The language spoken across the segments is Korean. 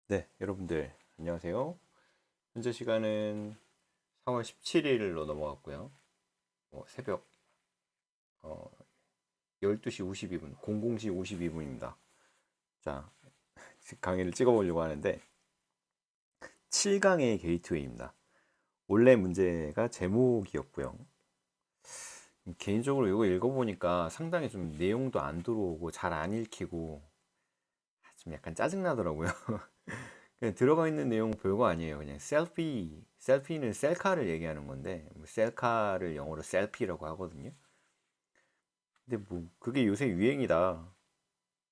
네, 여러분들 안녕하세요. 현재 시간은 4월 17일로 넘어갔고요. 새벽 12시 52분, 00시 52분입니다. 자, 강의를 찍어보려고 하는데 7강의 게이트웨이입니다. 원래 문제가 제목이었고요. 개인적으로 이거 읽어보니까 상당히 좀 내용도 안 들어오고 잘 안 읽히고 좀 약간 짜증나더라고요. 그냥 들어가 있는 내용 별거 아니에요. 그냥 셀피는 셀카를 얘기하는 건데, 뭐 셀카를 영어로 셀피라고 하거든요. 근데 뭐, 그게 요새 유행이다.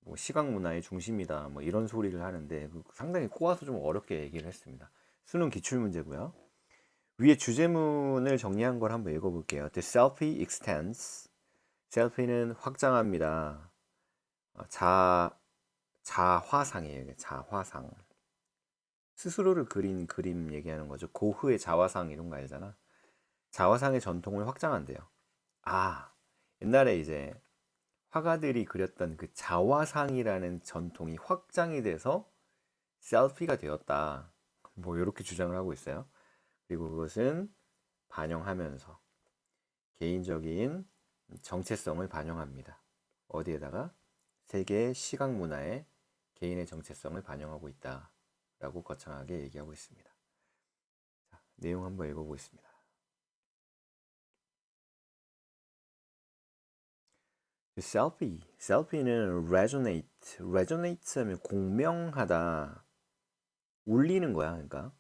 뭐, 시각 문화의 중심이다. 뭐, 이런 소리를 하는데, 상당히 꼬아서 좀 어렵게 얘기를 했습니다. 수능 기출 문제고요. 위에 주제문을 정리한 걸 한번 읽어볼게요. The selfie extends. 셀피는 확장합니다. 어, 자, 자화상이에요. 이게 자화상. 스스로를 그린 그림 얘기하는 거죠. 고흐의 자화상 이런 거 알잖아. 자화상의 전통을 확장한대요. 아, 옛날에 이제 화가들이 그렸던 그 자화상이라는 전통이 확장이 돼서 셀피가 되었다. 뭐 이렇게 주장을 하고 있어요. 그리고 그것은 반영하면서 개인적인 정체성을 반영합니다. 어디에다가 세계의 시각 문화에 개인의 정체성을 반영하고 있다라고 거창하게 얘기하고 있습니다. 자, 내용 한번 읽어보겠습니다. 셀피는 resonate 하면 공명하다, 울리는 거야. 그러니까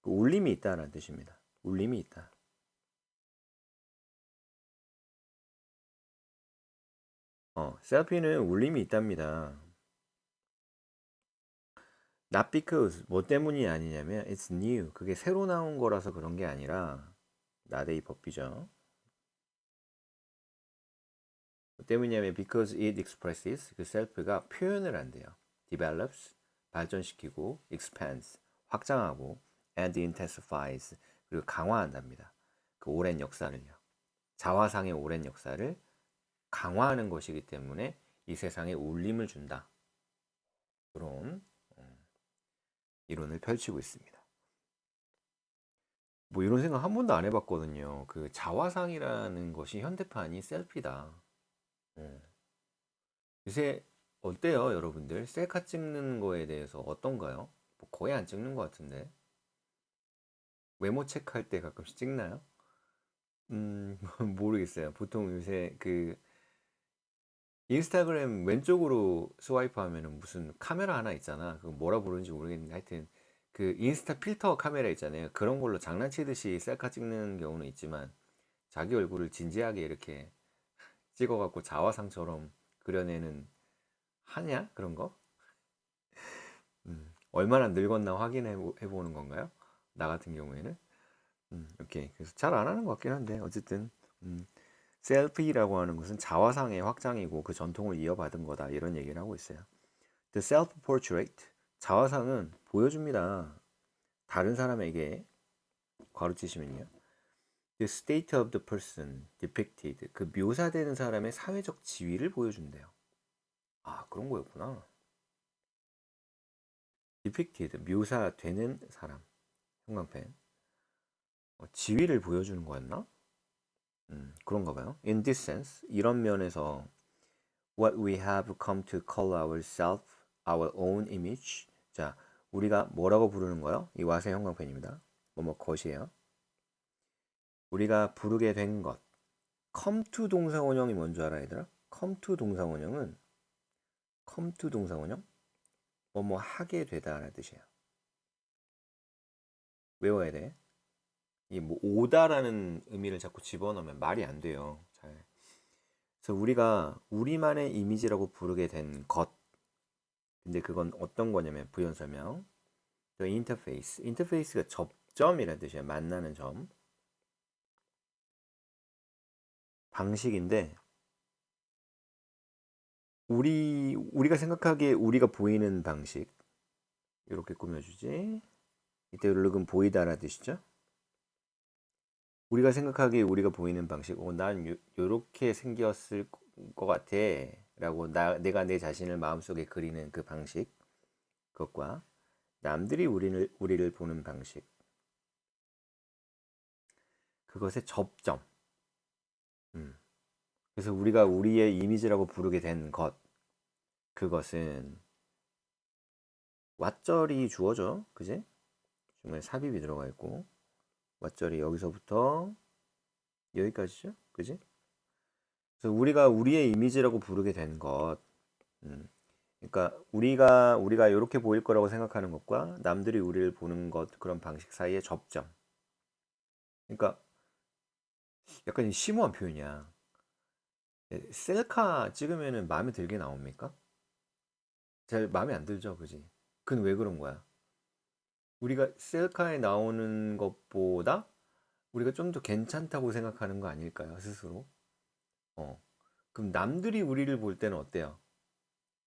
그 울림이 있다라는 뜻입니다. 울림이 있다. 셀피는 울림이 있답니다. Not because 뭐 때문이 아니냐면 it's new. 그게 새로 나온 거라서 그런 게 아니라 나데이 법비죠. 뭐 때문이냐면 because it expresses 그 셀프가 표현을 한대요. develops 발전시키고 expands 확장하고 and intensifies 그리고 강화한답니다. 그 오랜 역사를요. 자화상의 오랜 역사를 강화하는 것이기 때문에 이 세상에 울림을 준다. 그런 이론을 펼치고 있습니다. 뭐 이런 생각 한 번도 안 해봤거든요. 그 자화상이라는 것이 현대판이 셀피다. 어. 요새 어때요, 여러분들? 셀카 찍는 거에 대해서 어떤가요? 뭐 거의 안 찍는 것 같은데. 외모 체크할 때 가끔씩 찍나요? 모르겠어요. 보통 요새 그 인스타그램 왼쪽으로 스와이프 하면은 무슨 카메라 하나 있잖아. 그거 뭐라 부르는지 모르겠는데 하여튼 그 인스타 필터 카메라 있잖아요. 그런 걸로 장난치듯이 셀카 찍는 경우는 있지만 자기 얼굴을 진지하게 이렇게 찍어갖고 자화상처럼 그려내는 하냐? 그런 거? 얼마나 늙었나 확인해 보는 건가요? 나 같은 경우에는. 오케이. 그래서 잘 안 하는 것 같긴 한데 어쨌든 음, 셀피라고 하는 것은 자화상의 확장이고 그 전통을 이어받은 거다 이런 얘기를 하고 있어요. The self-portrait 자화상은 보여줍니다. 다른 사람에게 괄호치시면요. The state of the person depicted 그 묘사되는 사람의 사회적 지위를 보여준대요. 아 그런 거였구나. depicted 묘사되는 사람 형광펜 지위를 보여주는 거였나? 그런가 봐요. In this sense 이런 면에서 what we have come to call ourselves our own image 자 우리가 뭐라고 부르는 거요? 이 와세 형광펜입니다. 뭐뭐 것이에요. 우리가 부르게 된 것. come to 동사원형이 뭔지 알아 얘들아? come to 동사원형은 come to 동사원형 뭐뭐 하게 되다라는 뜻이에요. 외워야 돼. 이 뭐 오다라는 의미를 자꾸 집어넣으면 말이 안 돼요. 잘. 그래서 우리가 우리만의 이미지라고 부르게 된 것. 근데 그건 어떤 거냐면 부연 설명. The interface. 인터페이스가 접점이라는 뜻이에요. 만나는 점. 방식인데 우리가 생각하기에 우리가 보이는 방식. 이렇게 꾸며주지. 이때 룩은 보이다라는 뜻이죠. 우리가 생각하기에 우리가 보이는 방식. 난 요렇게 생겼을 것 같아. 라고 내가 내 자신을 마음속에 그리는 그 방식. 그것과 남들이 우리를 보는 방식. 그것의 접점. 음. 그래서 우리가 우리의 이미지라고 부르게 된 것. 그것은 왓절이 주어져. 그지? 중간에 삽입이 들어가 있고. 왓절이 여기서부터 여기까지죠. 그지? 그래서 우리가 우리의 이미지라고 부르게 된 것. 음. 그러니까 우리가 이렇게 보일 거라고 생각하는 것과 남들이 우리를 보는 것 그런 방식 사이의 접점. 그러니까 약간 심오한 표현이야. 셀카 찍으면은 마음에 들게 나옵니까? 잘 마음에 안 들죠, 그지? 그건 왜 그런 거야? 우리가 셀카에 나오는 것보다 우리가 좀 더 괜찮다고 생각하는 거 아닐까요, 스스로? 어. 그럼 남들이 우리를 볼 때는 어때요?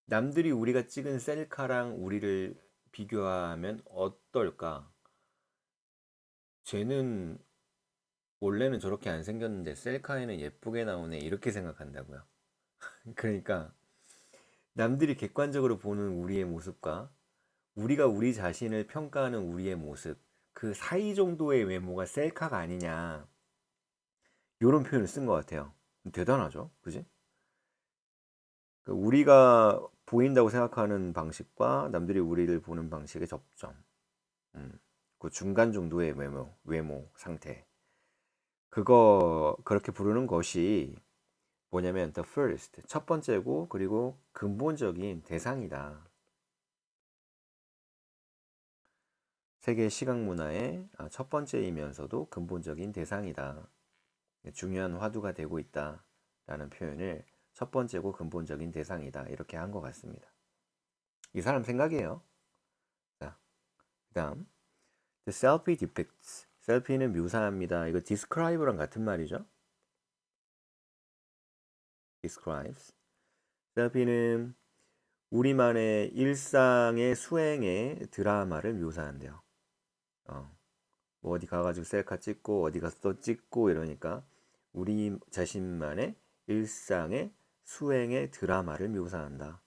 남들이 우리가 찍은 셀카랑 우리를 비교하면 어떨까? 쟤는 원래는 저렇게 안 생겼는데 셀카에는 예쁘게 나오네 이렇게 생각한다고요. 그러니까 남들이 객관적으로 보는 우리의 모습과 우리가 우리 자신을 평가하는 우리의 모습 그 사이 정도의 외모가 셀카가 아니냐 이런 표현을 쓴 것 같아요. 대단하죠, 그지? 그러니까 우리가 보인다고 생각하는 방식과 남들이 우리를 보는 방식의 접점, 그 중간 정도의 외모 상태 그거 그렇게 부르는 것이 뭐냐면 the first 첫 번째고 그리고 근본적인 대상이다. 세계 시각 문화의 첫 번째이면서도 근본적인 대상이다. 중요한 화두가 되고 있다라는 표현을 첫 번째고 근본적인 대상이다 이렇게 한 것 같습니다. 이 사람 생각이에요. 자, 그다음 the selfie depicts 셀피는 묘사합니다. 이거 describe랑 같은 말이죠. describes 셀피는 우리만의 일상의 수행의 드라마를 묘사한대요. 뭐 어디 가가지고 셀카 찍고 어디 가서 또 찍고 이러니까 우리 자신만의 일상의 수행의 드라마를 묘사한다.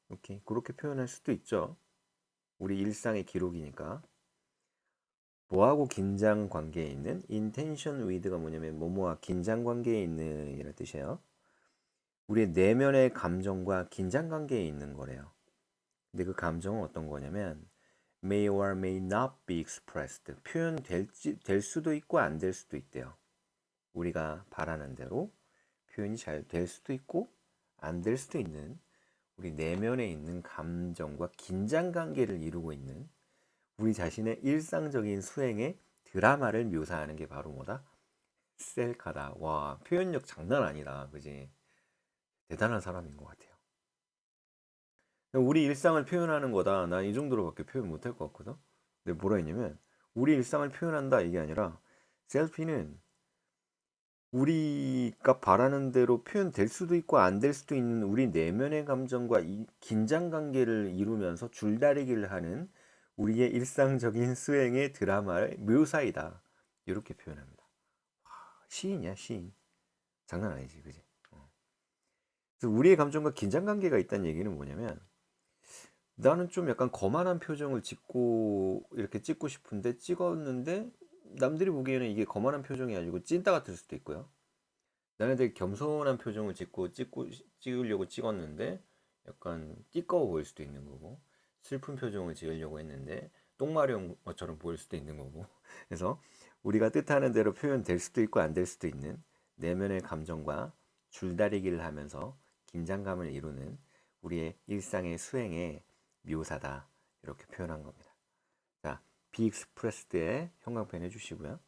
오케이. 그렇게 표현할 수도 있죠. 우리 일상의 기록이니까. 뭐하고 긴장 관계에 있는? intention with가 뭐냐면 뭐뭐와 긴장 관계에 있는 이런 뜻이에요. 우리의 내면의 감정과 긴장 관계에 있는 거래요. 근데 그 감정은 어떤 거냐면 may or may not be expressed. 될 수도 있고 안 될 수도 있대요. 우리가 바라는 대로 표현이 잘 될 수도 있고 안 될 수도 있는 우리 내면에 있는 감정과 긴장 관계를 이루고 있는 우리 자신의 일상적인 수행의 드라마를 묘사하는 게 바로 뭐다? 셀카다. 와, 표현력 장난 아니다. 그지? 대단한 사람인 것 같아요. 우리 일상을 표현하는 거다. 난 이 정도로밖에 표현 못할 것 같거든. 근데 뭐라 했냐면 우리 일상을 표현한다 이게 아니라 셀피는 우리가 바라는 대로 표현될 수도 있고 안 될 수도 있는 우리 내면의 감정과 이 긴장 관계를 이루면서 줄다리기를 하는 우리의 일상적인 수행의 드라마의 묘사이다. 이렇게 표현합니다. 시인이야, 시인. 장난 아니지, 그지? 그래서 우리의 감정과 긴장 관계가 있다는 얘기는 뭐냐면 나는 좀 약간 거만한 표정을 짓고 이렇게 찍고 싶은데 찍었는데 남들이 보기에는 이게 거만한 표정이 아니고 찐따 같을 수도 있고요. 나는 되게 겸손한 표정을 찍으려고 찍었는데 약간 띠꺼워 보일 수도 있는 거고 슬픈 표정을 지으려고 했는데 똥마려운 것처럼 보일 수도 있는 거고 그래서 우리가 뜻하는 대로 표현될 수도 있고 안 될 수도 있는 내면의 감정과 줄다리기를 하면서 긴장감을 이루는 우리의 일상의 수행의 묘사다 이렇게 표현한 겁니다. 자, 비익스프레스드의 형광펜 해주시고요.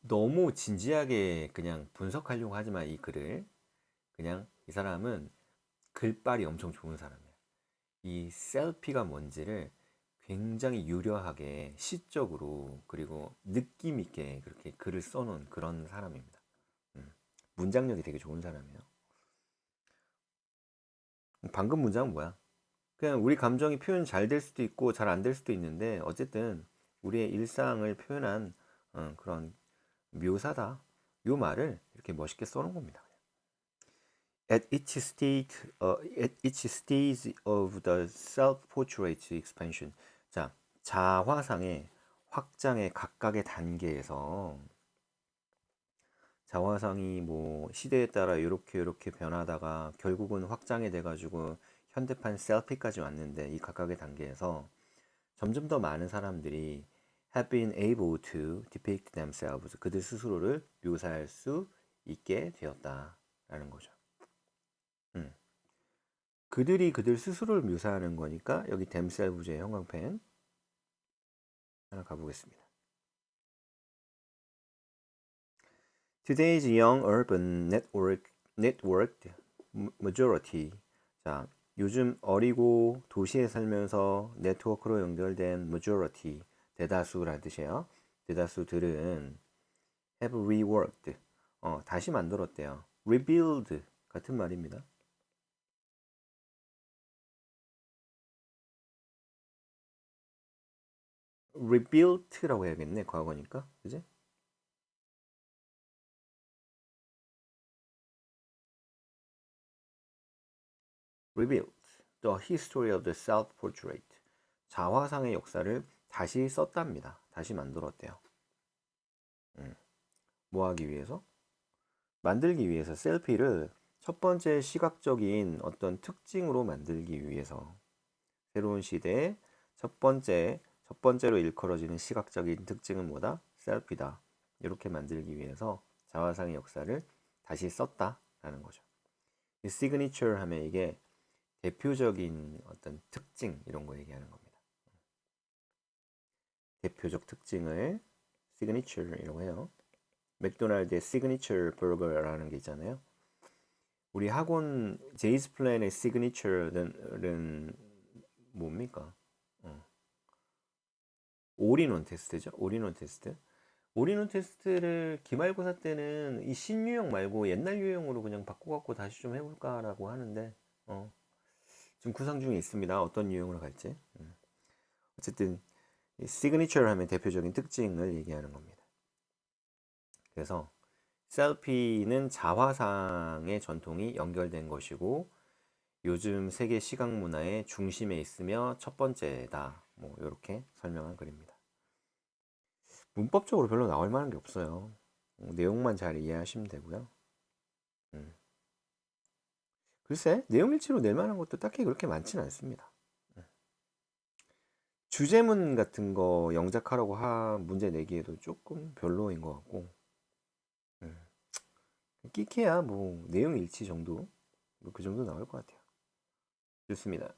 너무 진지하게 그냥 분석하려고 하지 마, 이 글을. 그냥 이 사람은 글빨이 엄청 좋은 사람이야. 이 셀피가 뭔지를 굉장히 유려하게 시적으로 그리고 느낌 있게 그렇게 글을 써놓은 그런 사람입니다. 문장력이 되게 좋은 사람이에요. 방금 문장은 뭐야? 그냥 우리 감정이 표현 잘 될 수도 있고 잘 안 될 수도 있는데 어쨌든 우리의 일상을 표현한 그런 묘사다. 요 말을 이렇게 멋있게 써놓은 겁니다. at each stage of the self-portrait expansion. 자, 자화상의 확장의 각각의 단계에서 자화상이 뭐 시대에 따라 이렇게 변하다가 결국은 확장이 돼가지고 현대판 셀피까지 왔는데 이 각각의 단계에서 점점 더 많은 사람들이 have been able to depict themselves. 그들 스스로를 묘사할 수 있게 되었다라는 거죠. 그들이 그들 스스로를 묘사하는 거니까 여기 themselves의 형광펜 하나 가보겠습니다. Today's young urban networked majority. 자, 요즘 어리고 도시에 살면서 네트워크로 연결된 majority, 대다수라는 뜻이에요. 대다수들은 have reworked, 다시 만들었대요. rebuild 같은 말입니다. rebuilt라고 해야겠네, 과거니까. 그지? rebuilt the history of the self-portrait. 자화상의 역사를 다시 썼답니다. 다시 만들었대요. 뭐 하기 위해서? 만들기 위해서 셀피를 첫 번째 시각적인 어떤 특징으로 만들기 위해서 새로운 시대의 첫 번째로 일컬어지는 시각적인 특징은 뭐다? 셀피다. 이렇게 만들기 위해서 자화상의 역사를 다시 썼다라는 거죠. 이 시그니처 하면 이게 대표적인 어떤 특징 이런 거 얘기하는 겁니다. 대표적 특징을 시그니처라고 해요. 맥도날드의 시그니처 버거라는 게 있잖아요. 우리 학원 제이스 플랜의 시그니처는 뭡니까? 올인원 테스트죠. 올인원 테스트. 올인원 테스트를 기말고사 때는 이 신유형 말고 옛날 유형으로 그냥 바꿔갖고 다시 좀 해볼까라고 하는데 지금 구상 중에 있습니다. 어떤 유형으로 갈지. 어쨌든 시그니처를 하면 대표적인 특징을 얘기하는 겁니다. 그래서 셀피는 자화상의 전통이 연결된 것이고 요즘 세계 시각 문화의 중심에 있으며 첫 번째다. 뭐 이렇게 설명한 글입니다. 문법적으로 별로 나올 만한 게 없어요. 내용만 잘 이해하시면 되고요. 글쎄, 내용 일치로 낼 만한 것도 딱히 그렇게 많지는 않습니다. 주제문 같은 거 영작하라고 문제 내기에도 조금 별로인 것 같고, 끼케야 뭐 내용 일치 정도, 뭐 그 정도 나올 것 같아요. 좋습니다.